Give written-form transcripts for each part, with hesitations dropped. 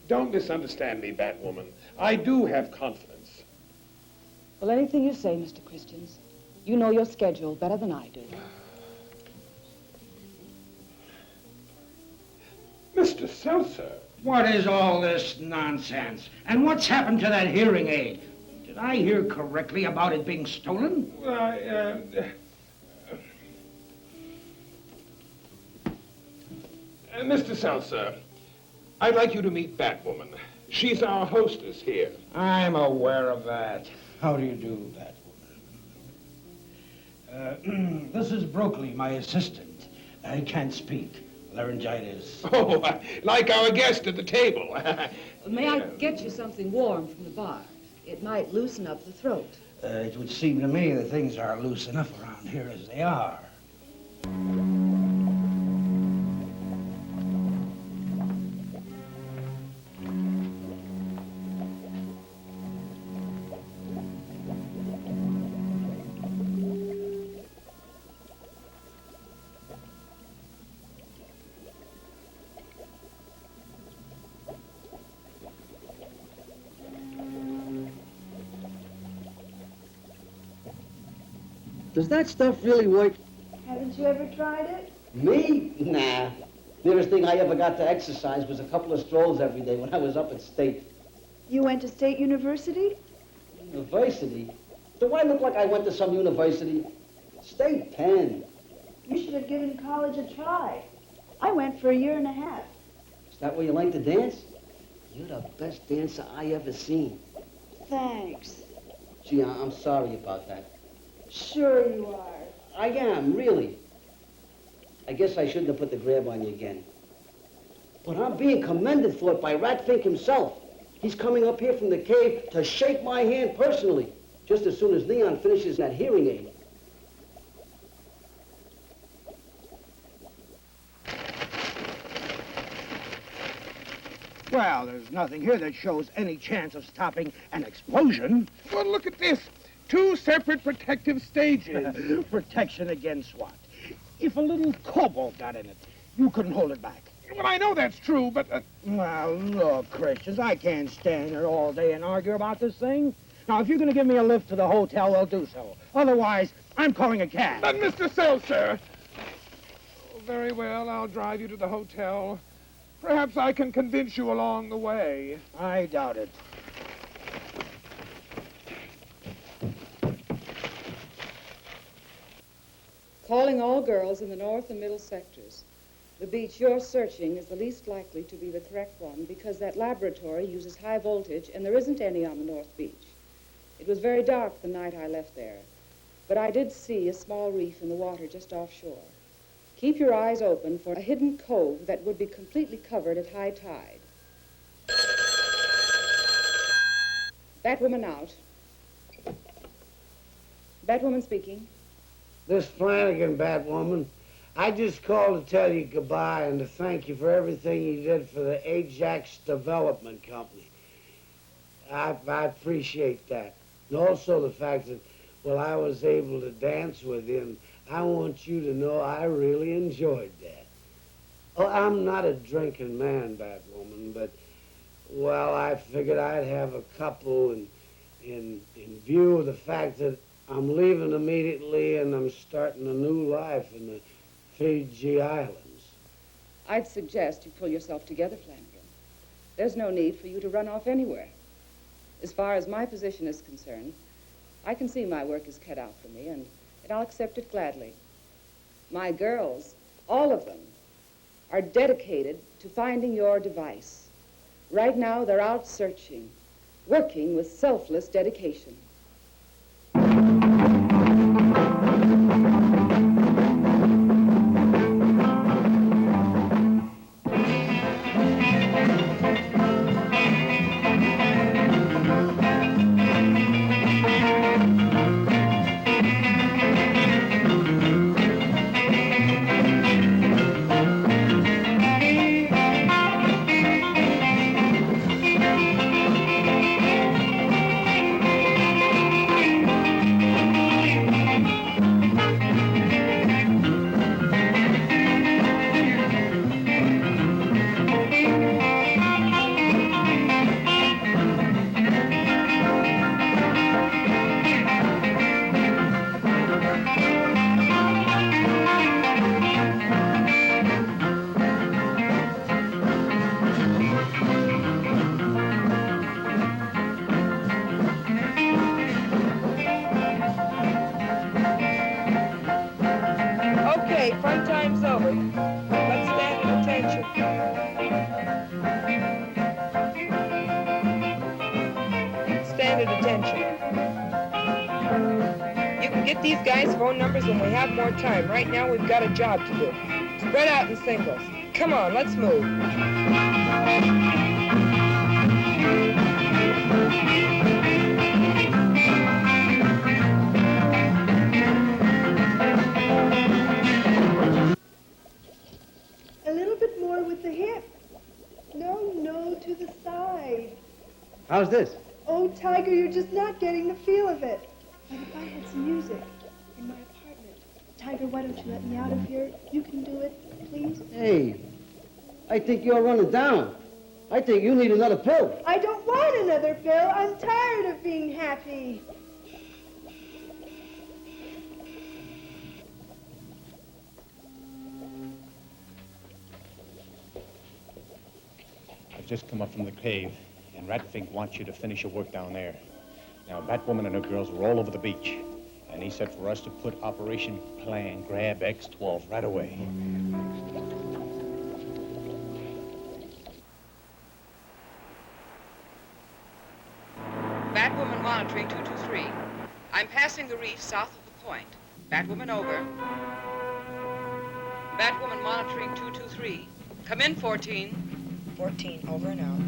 Don't misunderstand me, Batwoman. I do have confidence. Well, anything you say, Mr. Christians. You know your schedule better than I do. Mr. Seltzer. What is all this nonsense? And what's happened to that hearing aid? Did I hear correctly about it being stolen? Mr. Seltzer, I'd like you to meet Batwoman. She's our hostess here. I'm aware of that. How do you do, Batwoman? This is Broccoli, my assistant. I can't speak. Laryngitis. Oh, like our guest at the table. May I get you something warm from the bar? It might loosen up the throat. It would seem to me that things are loose enough around here as they are. Does that stuff really work? Haven't you ever tried it? Me? Nah. Nearest thing I ever got to exercise was a couple of strolls every day when I was up at State. You went to State University? University? Do I look like I went to some university? State Penn. You should have given college a try. I went for a year and a half. Is that where you like to dance? You're the best dancer I ever seen. Thanks. Gee, I'm sorry about that. Sure you are. I am, really. I guess I shouldn't have put the grab on you again. But I'm being commended for it by Ratfink himself. He's coming up here from the cave to shake my hand personally, just as soon as Leon finishes that hearing aid. Well, there's nothing here that shows any chance of stopping an explosion. Well, look at this. 2 separate protective stages. Protection against what? If a little cobalt got in it, you couldn't hold it back. Well, I know that's true, but... Well, look, Christians, I can't stand here all day and argue about this thing. Now, if you're going to give me a lift to the hotel, well, do so. Otherwise, I'm calling a cab. But, Mr. Seltzer... Oh, very well, I'll drive you to the hotel. Perhaps I can convince you along the way. I doubt it. Calling all girls in the north and middle sectors. The beach you're searching is the least likely to be the correct one because that laboratory uses high voltage and there isn't any on the North Beach. It was very dark the night I left there, but I did see a small reef in the water just offshore. Keep your eyes open for a hidden cove that would be completely covered at high tide. Batwoman out. Batwoman speaking. This Flanagan, Batwoman. I just called to tell you goodbye and to thank you for everything you did for the Ajax Development Company. I appreciate that. And also the fact that, well, I was able to dance with you, and I want you to know I really enjoyed that. Oh, I'm not a drinking man, Batwoman, but, well, I figured I'd have a couple in view of the fact that I'm leaving immediately and I'm starting a new life in the Fiji Islands. I'd suggest you pull yourself together, Flanagan. There's no need for you to run off anywhere. As far as my position is concerned, I can see my work is cut out for me, and I'll accept it gladly. My girls, all of them, are dedicated to finding your device. Right now, they're out searching, working with selfless dedication. demanded attention. You can get these guys' phone numbers when we have more time. Right now, we've got a job to do. Spread out in singles. Come on, let's move. A little bit more with the hip. No, no, to the side. How's this? Oh, Tiger, you're just not getting the feel of it. But if I had some music in my apartment. Tiger, why don't you let me out of here? You can do it, please. Hey, I think you're running down. I think you need another pill. I don't want another pill. I'm tired of being happy. I've just come up from the cave, and Ratfink wants you to finish your work down there. Now, Batwoman and her girls were all over the beach, and he said for us to put Operation Plan Grab X-12 right away. Batwoman monitoring 223. I'm passing the reef south of the point. Batwoman over. Batwoman monitoring 223. Come in, 14. 14, over and out.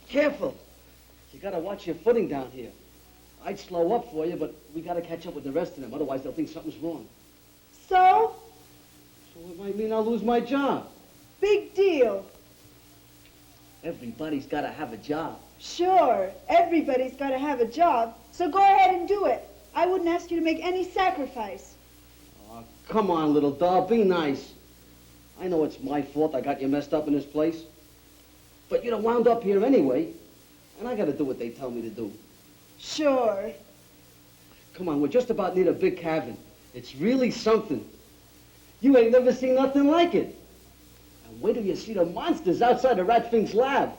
Careful. You gotta watch your footing down here. I'd slow up for you, but we gotta catch up with the rest of them. Otherwise, they'll think something's wrong. So, So it might mean I'll lose my job. big deal. Everybody's gotta have a job. Sure, everybody's got to have a job, so go ahead and do it. I wouldn't ask you to make any sacrifice. Oh, come on, little doll, be nice. I know it's my fault I got you messed up in this place. But you'd have wound up here anyway, and I gotta do what they tell me to do. Sure. Come on, we're just about near a big cabin. It's really something. You ain't never seen nothing like it. And wait till you see the monsters outside of Ratfink's lab.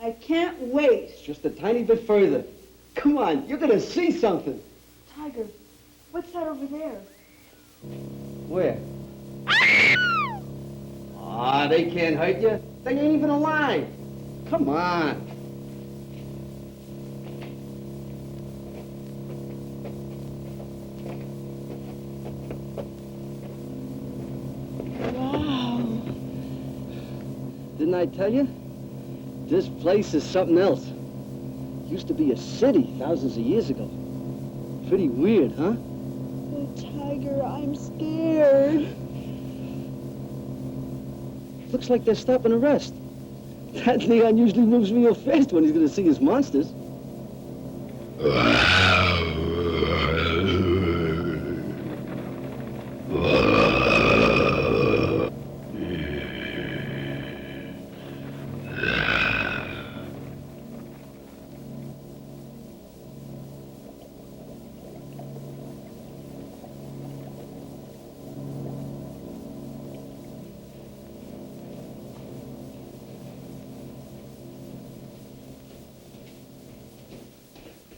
I can't wait. It's just a tiny bit further. Come on, you're gonna see something. Tiger, what's that over there? Where? Ah, they can't hurt you. They ain't even alive. Come on. Wow. Didn't I tell you? This place is something else. Used to be a city thousands of years ago. Pretty weird, huh? Oh, Tiger, I'm scared. Looks like they're stopping to rest. That Leon usually moves real fast when he's gonna see his monsters.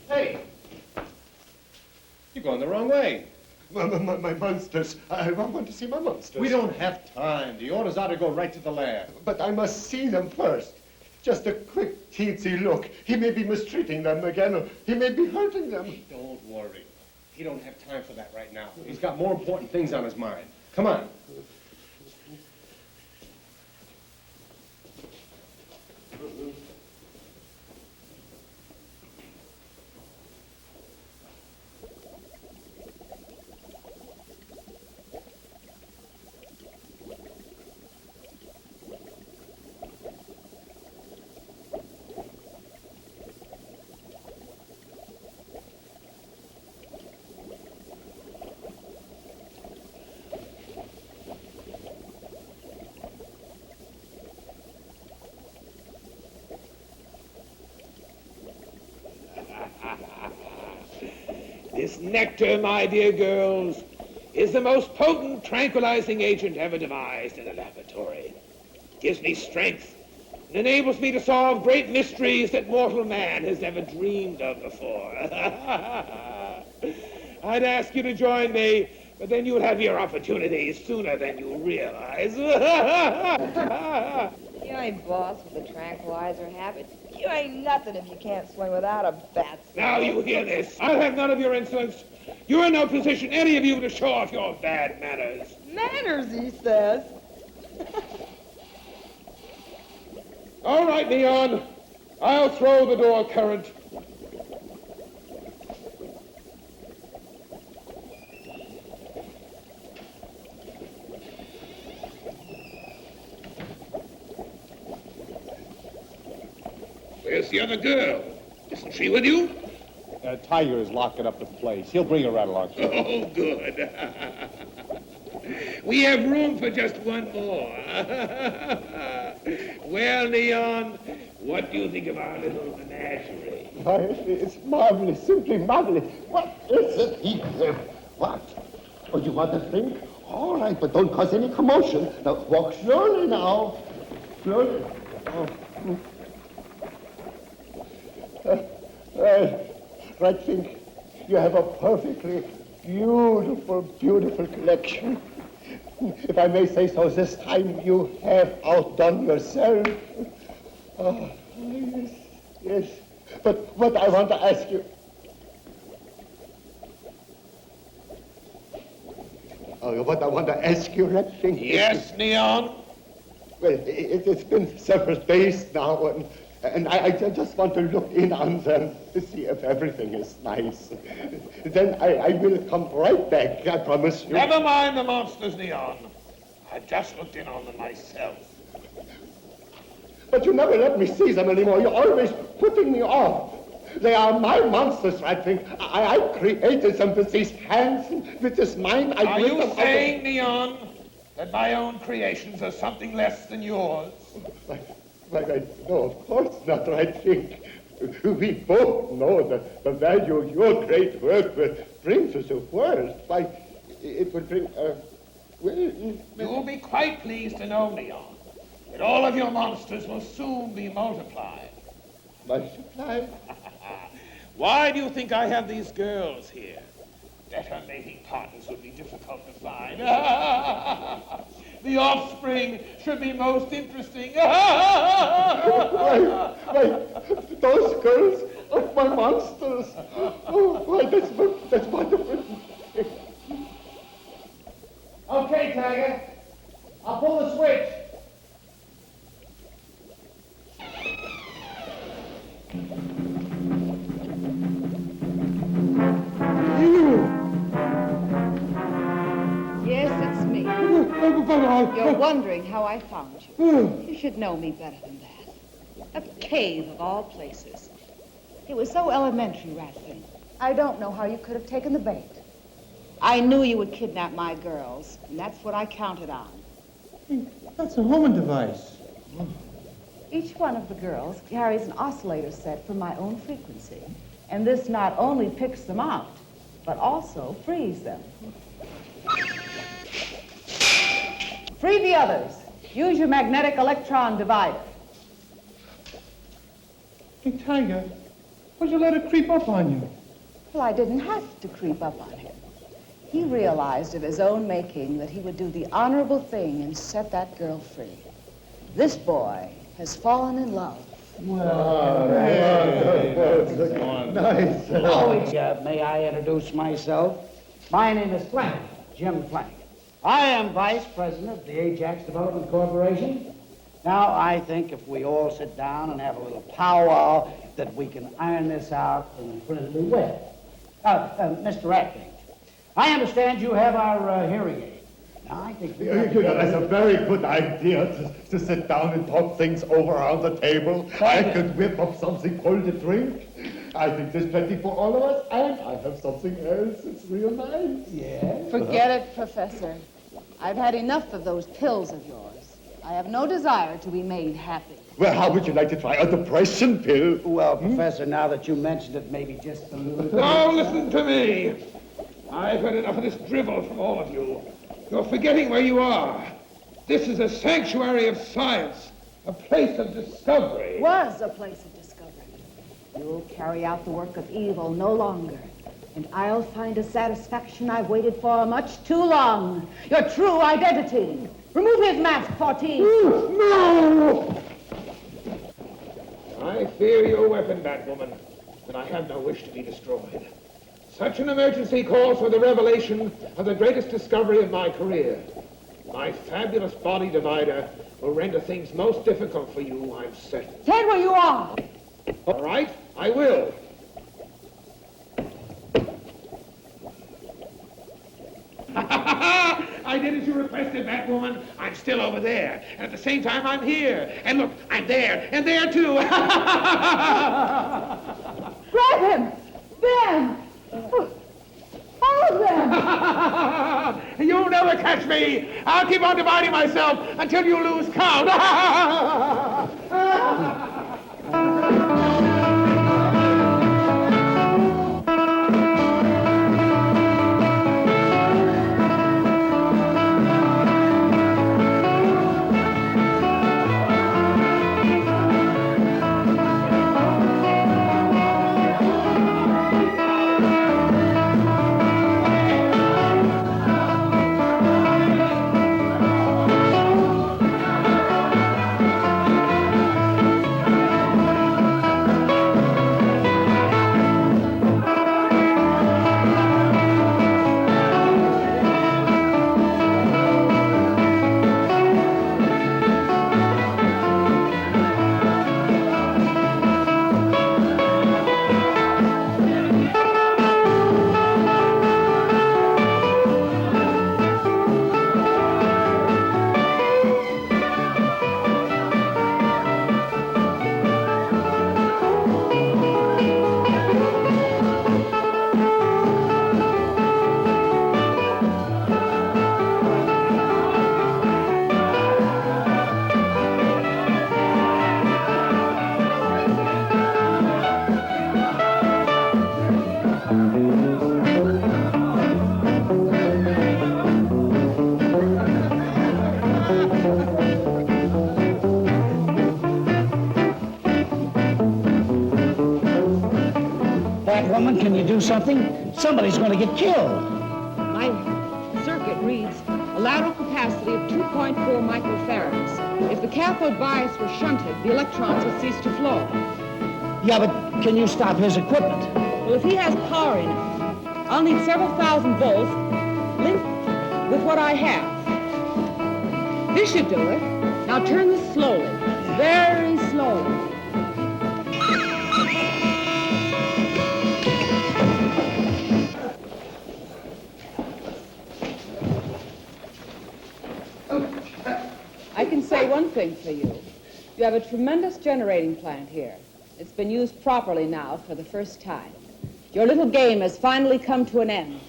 Hey! You're going the wrong way. My monsters. I want to see my monsters. We don't have time. The orders are to go right to the lab. But I must see them first. Just a quick, teensy look. He may be mistreating them again, or he may be hurting them. Don't worry. He don't have time for that right now. He's got more important things on his mind. Come on. This nectar, my dear girls, is the most potent tranquilizing agent ever devised in a laboratory. It gives me strength and enables me to solve great mysteries that mortal man has never dreamed of before. I'd ask you to join me, but then you'll have your opportunities sooner than you realize. You ain't boss with a tranquilizer habit. You ain't nothing if you can't swing without a bat. Now you hear this. I'll have none of your insolence. You're in no position, any of you, to show off your bad manners. Manners, he says. All right, Neon. I'll throw the door current. Where's the other girl? Isn't she with you? Tiger is locking up the place. He'll bring her right along. Oh, good. We have room for just one more. Well, Leon, what do you think of our little menagerie? Why, it's marvelous, simply marvelous. What is it, Heath? What? Oh, you want to think? All right, but don't cause any commotion. Now, walk slowly now. Slowly. Oh. Right, think you have a perfectly beautiful, beautiful collection. If I may say so, this time you have outdone yourself. Oh, yes, yes. But what I want to ask you... Oh, what I want to ask you, Red Fink... Yes, Neon? Well, it's been several days now, and I just want to look in on them to see if everything is nice. Then I will come right back, I promise you. Never mind the monsters, Neon. I've just looked in on them myself. But you never let me see them anymore. You're always putting me off. They are my monsters, I think. I created them with these hands, with this mind. Are you saying, Neon, that my own creations are something less than yours? No, of course not, I think. We both know that the value your great work will bring to the world. Why, it will bring, You will be quite pleased to know, Leon, that all of your monsters will soon be multiplied. Multiplied? Why do you think I have these girls here? Better mating partners would be difficult to find. The offspring should be most interesting. Why, those girls are my monsters. Oh, why, that's wonderful. Okay, Tiger. I'll pull the switch. Yes, it's me. You're wondering how I found you. You should know me better than that. A cave of all places. It was so elementary, Ratfin. I don't know how you could have taken the bait. I knew you would kidnap my girls, and that's what I counted on. That's a homing device. Each one of the girls carries an oscillator set for my own frequency. And this not only picks them out, but also frees them. Free the others. Use your magnetic electron divider. Hey, Tiger, why'd you let it creep up on you? Well, I didn't have to creep up on him. He realized of his own making that he would do the honorable thing and set that girl free. This boy has fallen in love. Nice. Oh, may I introduce myself? My name is Flank, Jim Flank. I am Vice President of the Ajax Development Corporation. Now, I think if we all sit down and have a little powwow, that we can iron this out in a friendly way. Mr. Ratfink, I understand you have our hearing aid. Now, I think That's a very good idea to sit down and talk things over around the table. I could whip up something cold to drink. I think there's plenty for all of us, and I have something else. It's real nice. Yeah. Forget it, Professor. I've had enough of those pills of yours. I have no desire to be made happy. Well, how would you like to try a depression pill? Well, Professor, now that you mentioned it, maybe just a little... Now listen to me. I've had enough of this drivel from all of you. You're forgetting where you are. This is a sanctuary of science, a place of discovery. Was a place of discovery. You'll carry out the work of evil no longer. And I'll find a satisfaction I've waited for much too long. Your true identity. Remove his mask, 14. No! I fear your weapon, Batwoman, and I have no wish to be destroyed. Such an emergency calls for the revelation of the greatest discovery of my career. My fabulous body divider will render things most difficult for you, I'm certain. Stand where you are. All right, I will. I did as you requested, Batwoman. I'm still over there. And at the same time, I'm here. And look, I'm there. And there, too. Grab him. Them. All of them. You'll never catch me. I'll keep on dividing myself until you lose count. Batwoman, can you do something? Somebody's going to get killed. My circuit reads a lateral capacity of 2.4 microfarads. If the cathode bias were shunted, the electrons would cease to flow. Yeah, but can you stop his equipment? Well, if he has power in it, I'll need several thousand volts linked with what I have. This should do it. Now turn this slowly, very slowly. I can say one thing for you. You have a tremendous generating plant here. It's been used properly now for the first time. Your little game has finally come to an end.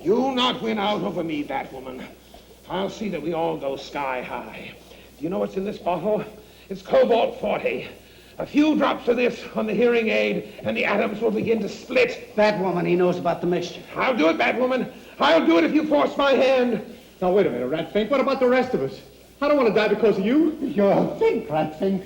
You'll not win out over me, Batwoman. I'll see that we all go sky high. Do you know what's in this bottle? It's cobalt-40. A few drops of this on the hearing aid, and the atoms will begin to split. Batwoman, he knows about the mixture. I'll do it, Batwoman. I'll do it if you force my hand. Now, wait a minute, Ratfink. What about the rest of us? I don't want to die because of you. You're a think, Ratfink.